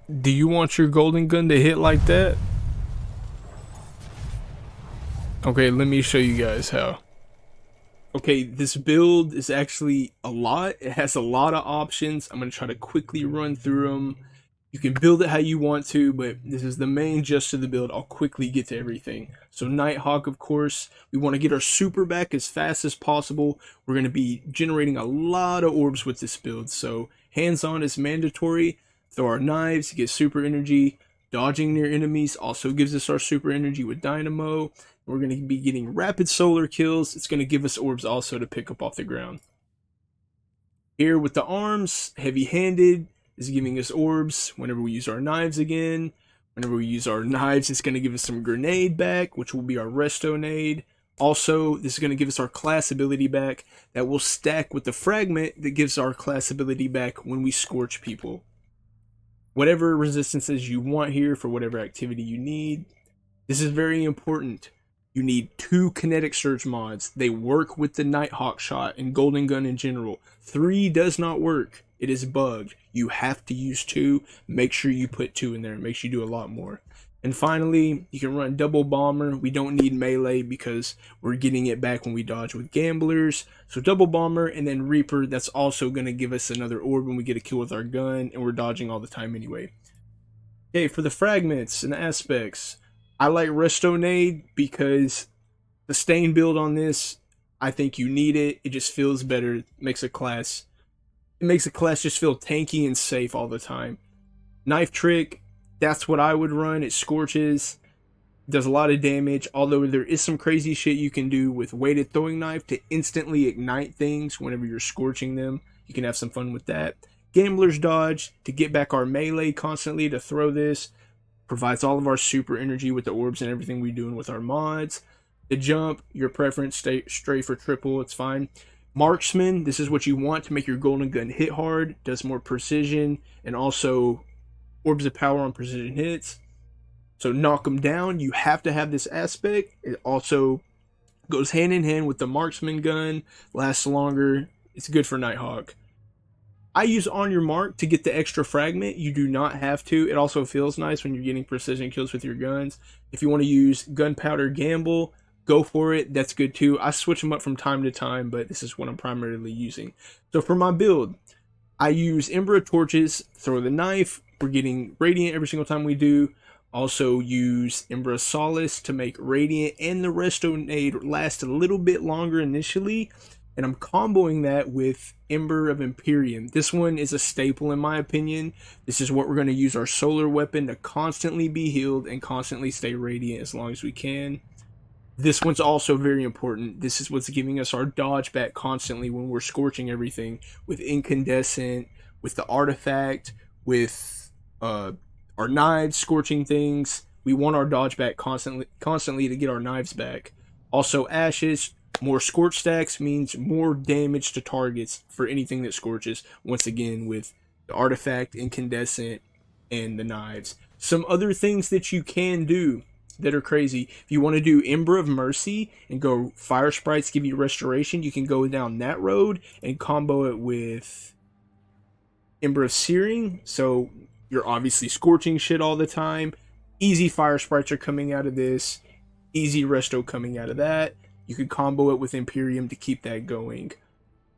Do you want your golden gun to hit like that? Okay, let me show you guys how. Okay, this build is actually a lot. It has a lot of options. I'm going to try to quickly run through them. You can build it how you want to, but this is the main gist of the build. I'll quickly get to everything. So Nighthawk, of course, we want to get our super back as fast as possible. We're going to be generating a lot of orbs with this build. So hands-on is mandatory. Throw our knives, get super energy. Dodging near enemies also gives us our super energy with dynamo. We're going to be getting rapid solar kills. It's going to give us orbs also to pick up off the ground. Here with the arms, heavy-handed is giving us orbs whenever we use our knives again. Whenever we use our knives, it's going to give us some grenade back, which will be our resto nade. Also, this is going to give us our class ability back that will stack with the fragment that gives our class ability back when we scorch people. Whatever resistances you want here for whatever activity you need. This is very important. You need 2 kinetic surge mods. They work with the Nighthawk shot and golden gun in general. 3 does not work. It is bugged. You have to use 2. Make sure you put 2 in there. It makes you do a lot more. And finally, you can run double bomber. We don't need melee because we're getting it back when we dodge with gamblers. So double bomber and then reaper. That's also going to give us another orb when we get a kill with our gun, and we're dodging all the time anyway. Okay, for the fragments and the aspects, I like resto nade because the stain build on this, I think you need it. It just feels better. It makes a class just feel tanky and safe all the time. Knife trick, that's what I would run. It scorches, does a lot of damage, although there is some crazy shit you can do with weighted throwing knife to instantly ignite things whenever you're scorching them. You can have some fun with that. Gambler's dodge, to get back our melee constantly to throw this. Provides all of our super energy with the orbs and everything we're doing with our mods. The jump, your preference, stay straight for triple, it's fine. Marksman, this is what you want to make your golden gun hit hard, does more precision, and also orbs of power on precision hits. So knock them down, you have to have this aspect. It also goes hand in hand with the marksman gun, lasts longer, it's good for Nighthawk. I use on your mark to get the extra fragment. You do not have to. It also feels nice when you're getting precision kills with your guns. If you want to use gunpowder gamble, go for it. That's good too. I switch them up from time to time, but this is what I'm primarily using. So for my build, I use Ember torches, throw the knife. We're getting radiant every single time we do. Also use Ember Solace to make radiant and the resto nade last a little bit longer initially. And I'm comboing that with Ember of Imperium. This one is a staple in my opinion. This is what we're going to use our solar weapon to constantly be healed and constantly stay radiant as long as we can. This one's also very important. This is what's giving us our dodge back constantly when we're scorching everything with incandescent, with the artifact, with our knives scorching things. We want our dodge back constantly to get our knives back. Also ashes. More scorch stacks means more damage to targets for anything that scorches. Once again, with the artifact, incandescent, and the knives. Some other things that you can do that are crazy. If you want to do Ember of Mercy and go fire sprites give you restoration, you can go down that road and combo it with Ember of Searing. So you're obviously scorching shit all the time. Easy fire sprites are coming out of this. Easy resto coming out of that. You could combo it with Imperium to keep that going.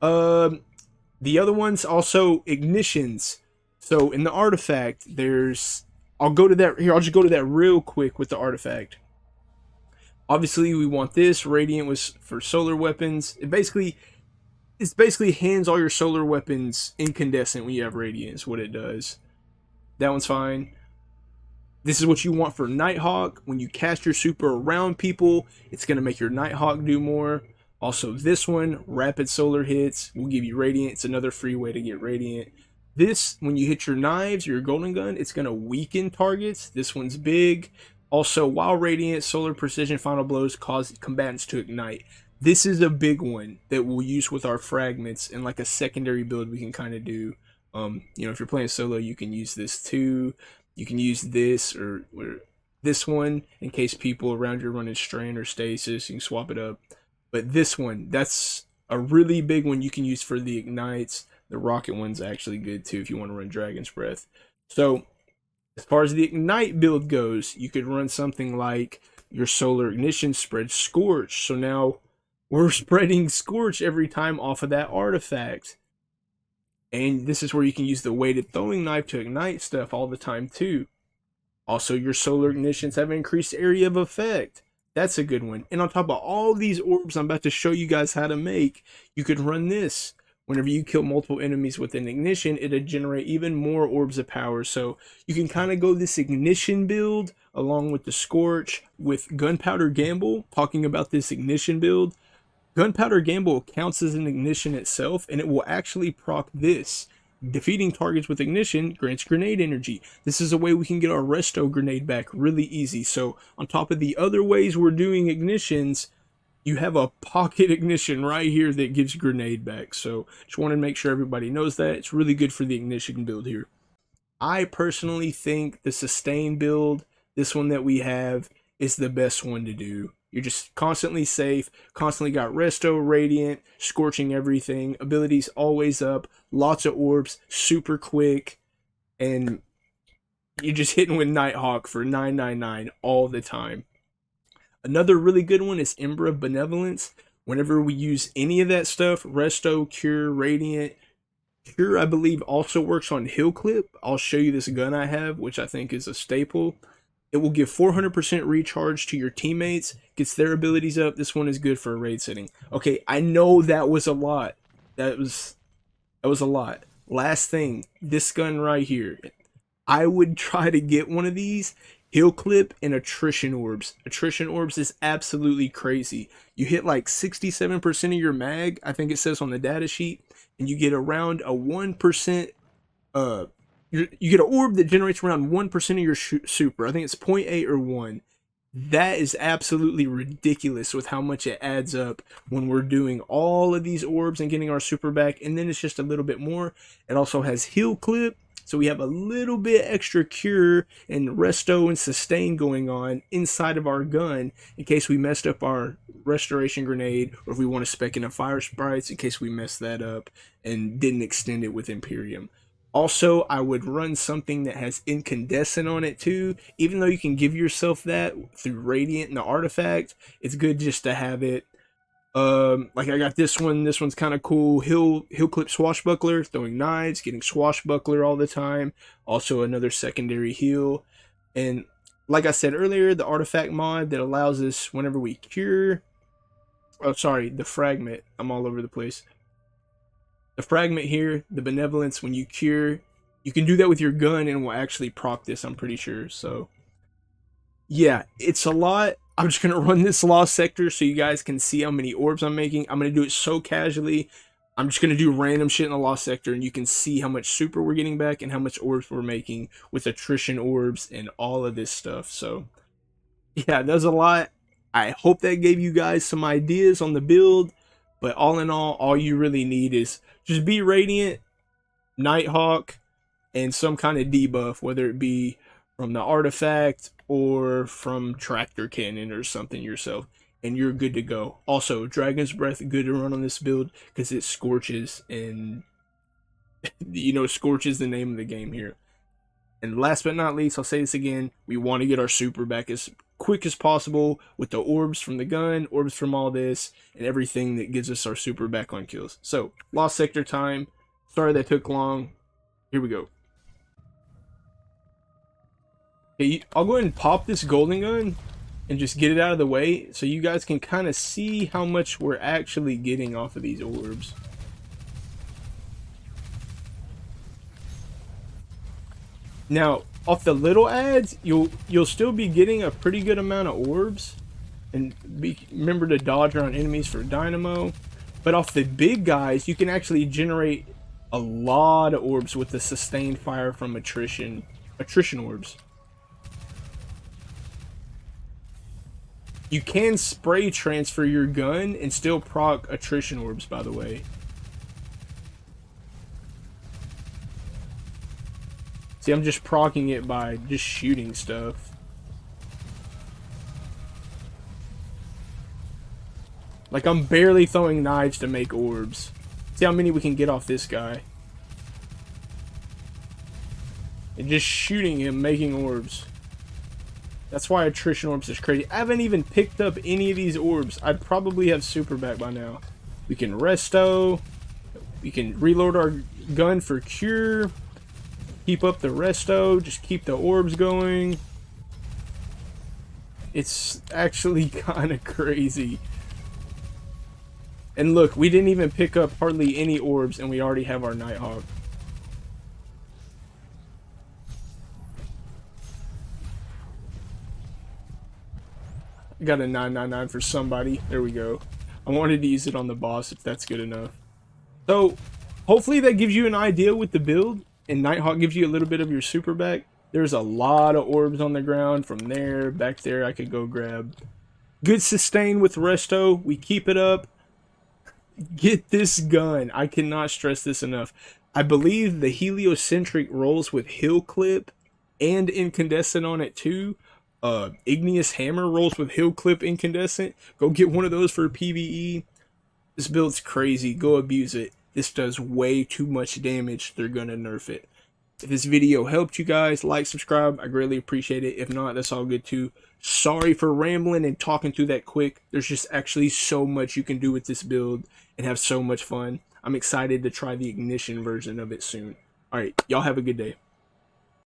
The other ones also ignitions. So in the artifact, there's... I'll go to that here. I'll just go to that real quick with the artifact. Obviously, we want this. Radiant was for solar weapons. It's basically hands all your solar weapons incandescent when you have radiant. Is what it does. That one's fine. This is what you want for Nighthawk. When you cast your super around people, it's going to make your Nighthawk do more. Also, this one, rapid solar hits, will give you radiant. It's another free way to get radiant. This, when you hit your knives or your golden gun, it's going to weaken targets. This one's big. Also, while radiant, solar precision final blows cause combatants to ignite. This is a big one that we'll use with our fragments and like a secondary build we can kind of do. If you're playing solo, you can use this too. You can use this or this one in case people around you are running strain or stasis. You can swap it up. But this one, that's a really big one you can use for the ignites. The rocket one's actually good too if you want to run Dragon's Breath. So As far as the ignite build goes, you could run something like your solar ignition spread scorch. So now we're spreading scorch every time off of that artifact. And this is where you can use the weighted throwing knife to ignite stuff all the time too. Also, your solar ignitions have increased area of effect. That's a good one. And on top of all these orbs I'm about to show you guys how to make, you could run this. Whenever you kill multiple enemies with an ignition, it'll generate even more orbs of power. So you can kind of go this ignition build along with the scorch with gunpowder gamble. Talking about this ignition build, gunpowder gamble counts as an ignition itself, and it will actually proc this. Defeating targets with ignition grants grenade energy. This is a way we can get our resto grenade back really easy. So on top of the other ways we're doing ignitions, you have a pocket ignition right here that gives grenade back. So just want to make sure everybody knows that. It's really good for the ignition build here. I personally think the sustain build, this one that we have, is the best one to do. You're just constantly safe, constantly got resto, radiant, scorching everything, abilities always up, lots of orbs, super quick, and you're just hitting with Nighthawk for 999 all the time. Another really good one is Ember of Benevolence. Whenever we use any of that stuff, resto, cure, radiant, cure I believe also works on heal clip. I'll show you this gun I have, which I think is a staple. It will give 400% recharge to your teammates, gets their abilities up. This one is good for a raid setting. Okay, I know that was a lot. That was a lot. Last thing, this gun right here. I would try to get one of these. Heal clip and attrition orbs. Attrition orbs is absolutely crazy. You hit like 67% of your mag, I think it says on the data sheet, and you get around a 1%, you get an orb that generates around 1% of your super. I think it's 0.8 or 1. That is absolutely ridiculous with how much it adds up when we're doing all of these orbs and getting our super back. And then it's just a little bit more. It also has heal clip. So we have a little bit extra cure and resto and sustain going on inside of our gun in case we messed up our restoration grenade, or if we want to spec in a fire sprites in case we messed that up and didn't extend it with Imperium. Also, I would run something that has incandescent on it too. Even though you can give yourself that through Radiant and the artifact, it's good just to have it. Like I got this one. This one's kind of cool. Heal clip swashbuckler, throwing knives, getting swashbuckler all the time. Also another secondary heal. And like I said earlier, the artifact mod that allows us whenever we cure. Oh, sorry, the fragment. I'm all over the place. The fragment here, the benevolence, when you cure, you can do that with your gun and will actually proc this, I'm pretty sure. So yeah, it's a lot. I'm just gonna run this lost sector so you guys can see how many orbs I'm making. I'm gonna do it so casually. I'm just gonna do random shit in the lost sector and you can see how much super we're getting back and how much orbs we're making with attrition orbs and all of this stuff. So yeah, there's a lot. I hope that gave you guys some ideas on the build. But all in all you really need is just be Radiant, Nighthawk, and some kind of debuff, whether it be from the artifact or from Tractor Cannon or something yourself, and you're good to go. Also, Dragon's Breath, good to run on this build because it scorches, and you know, scorch is the name of the game here. And last but not least, I'll say this again, we want to get our super back as quick as possible with the orbs from the gun, orbs from all this, and everything that gives us our super back on kills. So, lost sector time. Sorry that took long. Here we go. Okay, I'll go ahead and pop this golden gun and just get it out of the way so you guys can kind of see how much we're actually getting off of these orbs. Now, off the little ads, you'll still be getting a pretty good amount of orbs, and remember to dodge around enemies for dynamo. But off the big guys, you can actually generate a lot of orbs with the sustained fire from attrition orbs. You can spray transfer your gun and still proc attrition orbs, by the way. See, I'm just proccing it by just shooting stuff. Like, I'm barely throwing knives to make orbs. See how many we can get off this guy. and just shooting him, making orbs. That's why attrition orbs is crazy. I haven't even picked up any of these orbs. I'd probably have super back by now. We can resto. We can reload our gun for cure. Keep up the resto. Just keep the orbs going. It's actually kind of crazy. And look, we didn't even pick up hardly any orbs, and we already have our Nighthawk. Got a 999 for somebody. There we go. I wanted to use it on the boss if that's good enough. So, hopefully that gives you an idea with the build, and Nighthawk gives you a little bit of your super back. There's a lot of orbs on the ground. From there, back there, I could go grab. Good sustain with resto. We keep it up. Get this gun. I cannot stress this enough. I believe the heliocentric rolls with hill clip and incandescent on it too. Igneous hammer rolls with hill clip incandescent. Go get one of those for PvE. This build's crazy. Go abuse it. This does way too much damage. They're gonna nerf it. If this video helped you guys, like, subscribe. I greatly appreciate it. If not, that's all good too. Sorry for rambling and talking through that quick. There's just actually so much you can do with this build and have so much fun. I'm excited to try the ignition version of it soon. Alright, y'all have a good day.